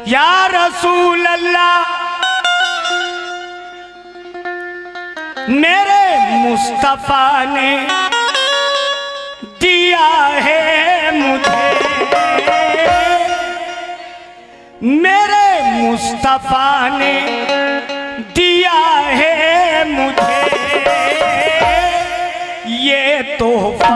या रसूल अल्लाह मेरे मुस्तफा ने दिया है मुझे, मेरे मुस्तफा ने दिया है मुझे ये तोहफा।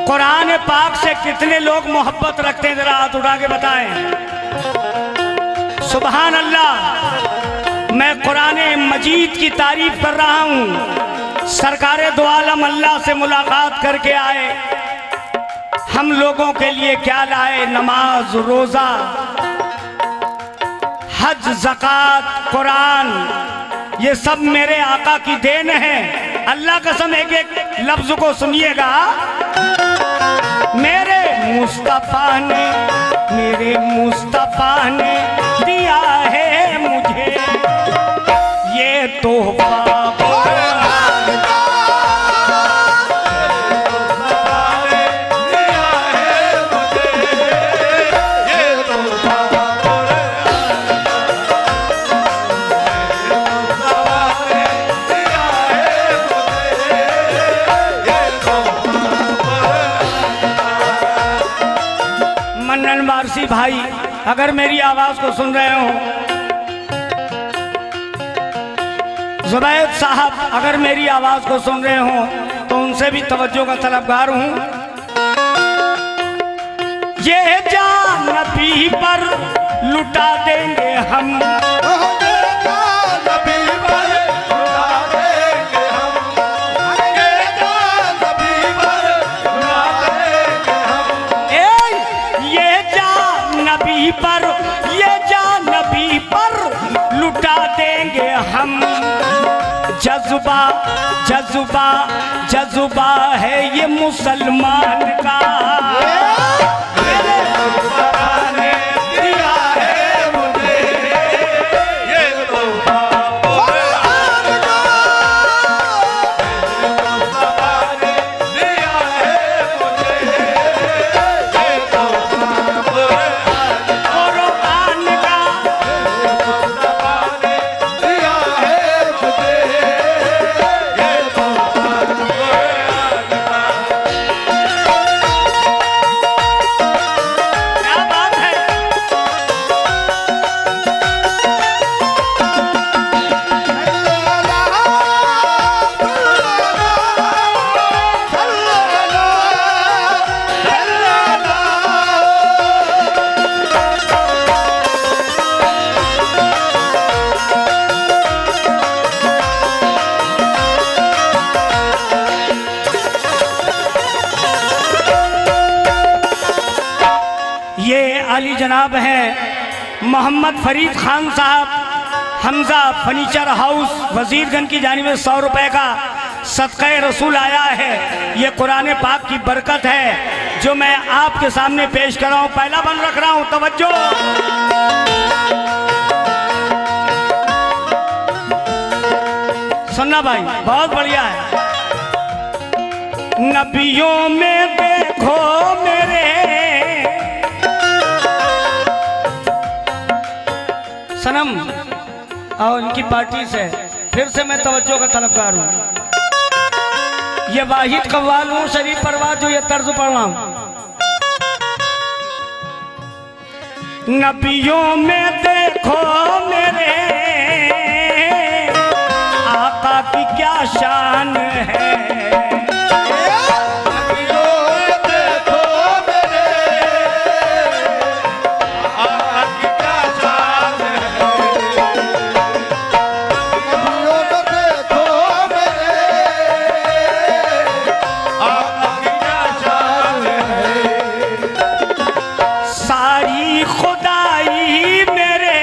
कुरान पाक से कितने लोग मोहब्बत रखते हैं, जरा हाथ उठा के बताएं। सुभान अल्लाह। मैं कुरान मजीद की तारीफ कर रहा हूँ। सरकारे दो आलम अल्लाह से मुलाकात करके आए, हम लोगों के लिए क्या लाए? नमाज, रोजा, हज, ज़कात, कुरान, ये सब मेरे आका की देन है। अल्लाह कसम, एक एक लफ्ज को सुनिएगा। मेरे मुस्तफा ने दिया है मुझे ये तोहफा। वारसी भाई अगर मेरी आवाज को सुन रहे हो, जुबैद साहब अगर मेरी आवाज को सुन रहे हो, तो उनसे भी तवज्जो का तलबगार हूं। ये जान नबी पर लुटा देंगे हम, लुटा देंगे हम। जज्बा जज्बा जज्बा है ये मुसलमान का। आली जनाब हैं मोहम्मद फरीद खान साहब, हमजा फर्नीचर हाउस वजीरगंज की जानिब 100 रुपए का सदक़े रसूल आया है। ये कुरान पाक की बरकत है जो मैं आपके सामने पेश कर रहा हूँ। पहला बंद रख रहा हूँ, तवज्जो। सुनना भाई, बहुत बढ़िया है। नबियों में देखो मेरे सनम और इनकी पार्टी से फिर से मैं तवज्जो का तलबगार हूँ। ये वाहिद कव्वाल हूँ शरीफ परवाज जो ये तर्ज पढ़ रहा हूँ। नबियों में देखो मेरे आका की क्या शान है। आका की क्या शान सारी खुदाई मेरे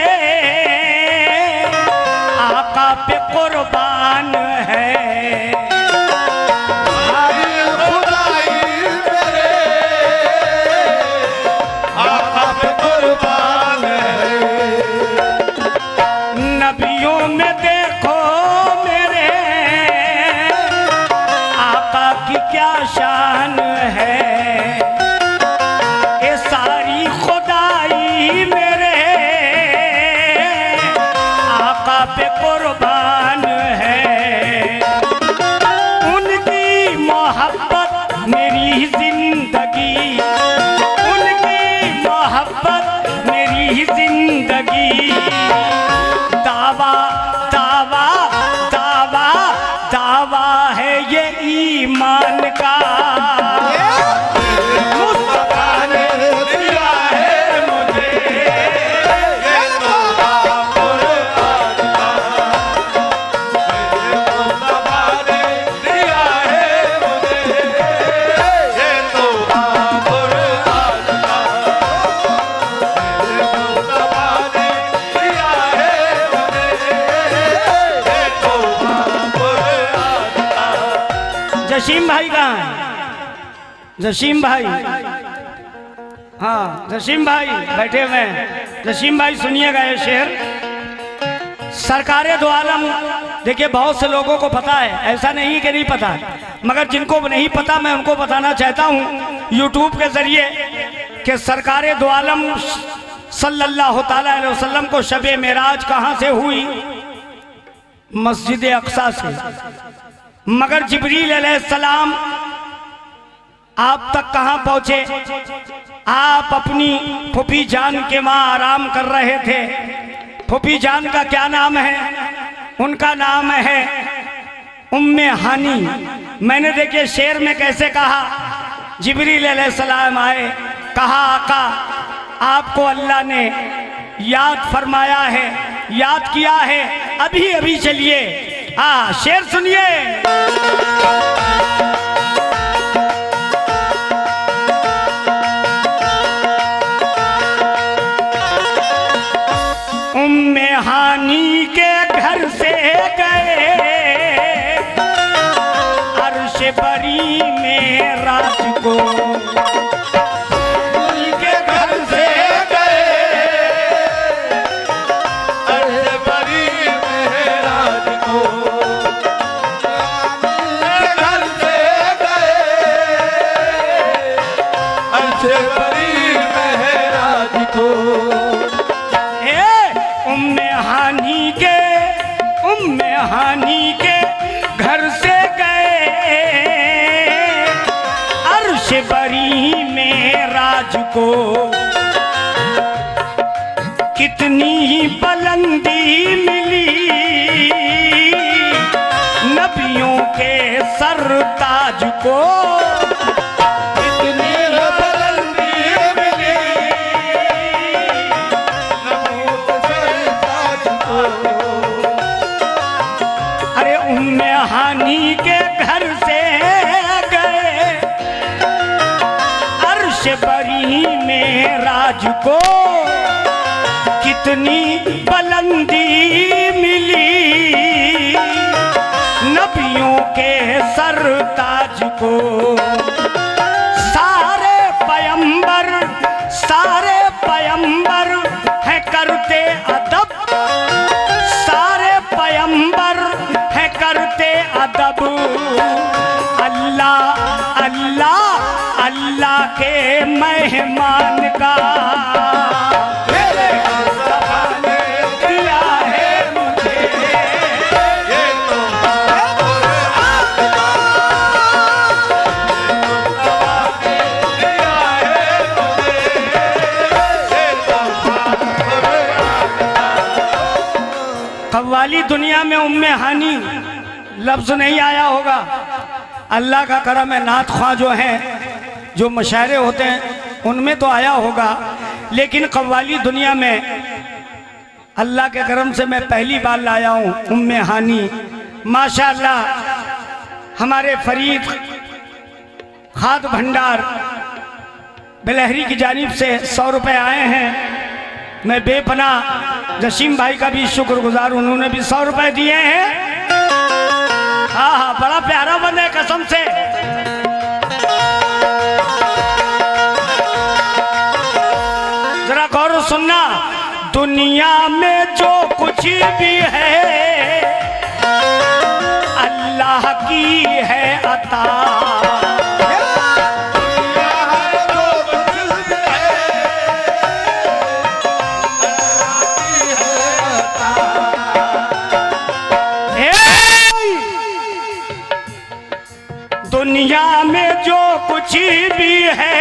आका पे कुर्बान है। नबियों में देखो मेरे आका की क्या शान है। ये सारी खुदाई मेरे आका पे कुर्बान है। उनकी मोहब्बत मेरी जिंदगी, उनकी मोहब्बत मेरी जिंदगी। दावा दावा दावा दावा है ये ईमान का। मुस्तफा ने दिया है मुझे ये तोहफा कुरान का। मुस्तफा ने दिया है मुझे ये तोहफा कुरान का। मुस्तफा ने दिया है जसीम भाई कहाँ है? जसीम भाई, हाँ जसीम भाई बैठे हुए हैं। जसीम भाई सुनिएगा ये शेर। सरकारे दो आलम, देखिए बहुत से लोगों को पता है, ऐसा नहीं कि नहीं पता, मगर जिनको नहीं पता मैं उनको बताना चाहता हूँ यूट्यूब के जरिए कि सरकारे दो आलम सल्लल्लाहु ताला अलैहि वसल्लम को शबे मेराज कहाँ से हुई? मस्जिद अक्सा से। मगर जिब्रील अलैहिस्सलाम आप तक कहाँ पहुँचे? आप अपनी फूफी जान के वहाँ आराम कर रहे थे। फूफी जान का क्या नाम है? उनका नाम है उम्मे हानी। मैंने देखिए शेर में कैसे कहा, जिब्रील अलैहिस्सलाम आए, कहा आका आपको अल्लाह ने याद फरमाया है, याद किया है, अभी अभी चलिए। शेर सुनिए। उम्मे हानी के घर से गए अर्श बरी में रात को। उम्मे हानी के घर से गए अर्श बरी में राज को। कितनी बुलंदी मिली नबियों के सरताज को। उम्मे हानी के घर से गए अर्श बरी में राज को। कितनी बुलंदी मिली नबियों के सरताज को। सारे पैगंबर है करते अदब, सारे पैगंबर है करते अदब। अल्लाह अल्लाह अल्लाह के मेहमान का मेरे मुस्तफा ने दिया है मुझे ये तोहफा कुरान का। मुस्तफा ने दिया है मुझे ये तोहफा कुरान का। कव्वाली दुनिया में उम्मे हानी लफ्ज नहीं आया होगा। अल्लाह का करम है, नात ख्वां जो हैं, जो मशायरे होते हैं उनमें तो आया होगा, लेकिन कव्वाली दुनिया में अल्लाह के करम से मैं पहली बार लाया हूँ उम्मे हानी। माशाअल्लाह हमारे फरीद खाद भंडार बिलहरी की जानिब से 100 रुपये आए हैं। मैं बेपना जसीम भाई का भी शुक्रगुजार, उन्होंने भी 100 रुपये दिए हैं। हाँ हाँ, बड़ा प्यारा बंद है कसम से। जरा गौर सुनना, दुनिया में जो कुछ भी है अल्लाह की है अता। दुनिया में जो कुछ भी है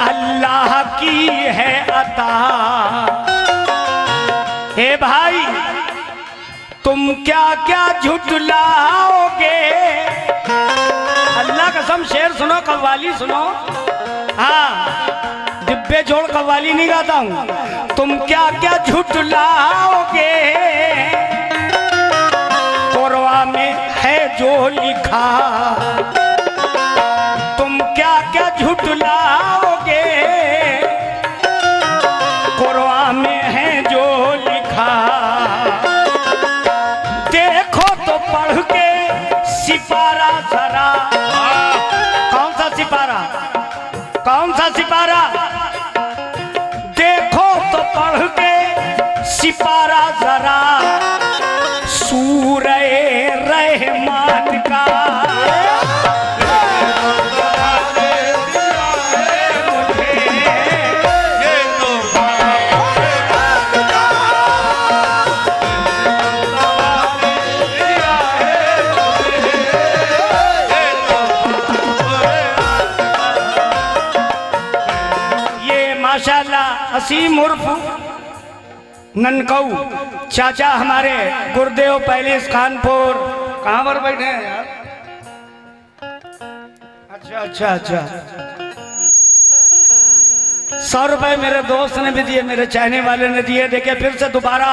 अल्लाह की है अता। हे भाई तुम क्या क्या झुटलाओगे। अल्लाह कसम, शेर सुनो, कव्वाली सुनो। हाँ, डिब्बे जोड़ कव्वाली नहीं गाता हूं। तुम क्या क्या झुटलाओगे, कुरआन में है जो लिखा। तुम क्या क्या झुटलाओगे, कुरआन में है जो लिखा। देखो तो पढ़ के सिपारा जरा। कौन सा सिपारा, कौन सा सिपारा? देखो तो पढ़ के सिपारा जरा, सूरह रहमान का। माशाल्लाह असीम उर्फ ननकऊ चाचा हमारे गुरुदेव पैलेस कानपुर। कहाँ पर बैठे हैं यार? अच्छा अच्छा अच्छा। 100 रुपए मेरे दोस्त ने भी दिए, मेरे चाहने वाले ने दिए। देखिए फिर से दोबारा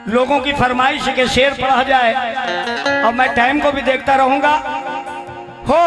लोगों की फरमाइश है कि शेर पढ़ा जाए, और मैं टाइम को भी देखता रहूंगा। हो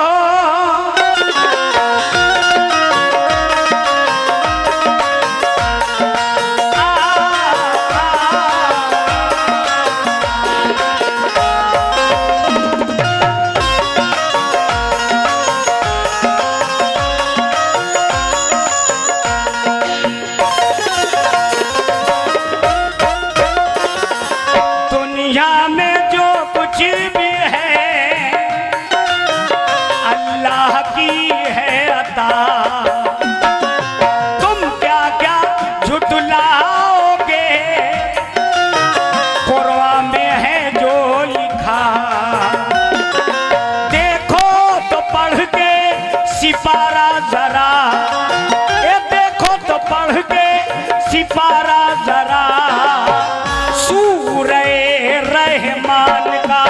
सिपारा जरा, ये देखो तो पढ़ के सिपारा जरा, सूरह रहमान का।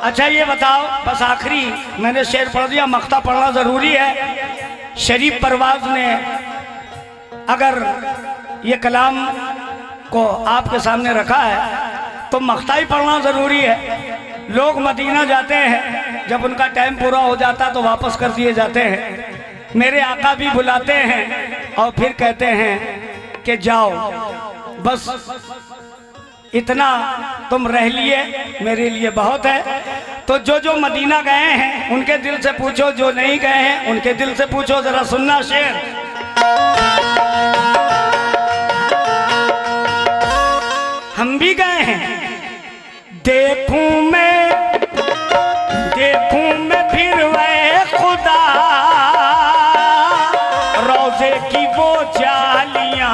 अच्छा ये बताओ, बस आखिरी मैंने शेर पढ़ दिया, मख्ता पढ़ना जरूरी है। शरीफ परवाज ने अगर ये कलाम को आपके सामने रखा है तो मख्ता ही पढ़ना जरूरी है। लोग मदीना जाते हैं, जब उनका टाइम पूरा हो जाता तो वापस कर दिए जाते हैं। मेरे आका भी बुलाते हैं और फिर कहते हैं कि जाओ, बस इतना तुम रह लिए मेरे लिए बहुत है। तो जो जो मदीना गए हैं उनके दिल से पूछो, जो नहीं गए हैं उनके दिल से पूछो। जरा सुनना शेर। हम भी गए हैं, देखूं मैं फिर वह खुदा, रोजे की वो जालियां।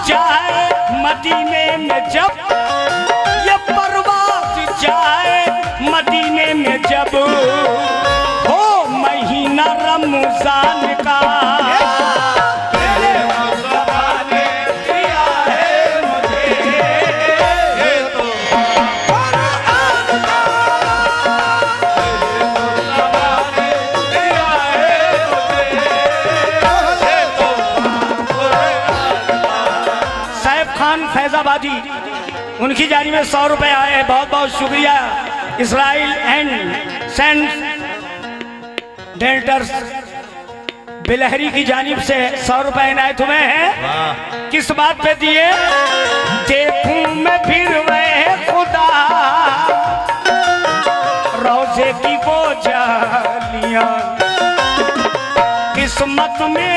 जाए मदीने में जब, ये परवाज जाए मदीने में जब, हो महीना रमजान का, फैजाबादी उनकी जानी में 100 रुपए आए हैं। बहुत बहुत शुक्रिया। इसराइल एंड सेंट डेल्टर्स बिलहरी की जानिब से 100 रुपए इनायत हुए हैं। किस बात पे दिए? देखूं मैं फिर वह खुदा रोजे की वो जालियां, किस्मत में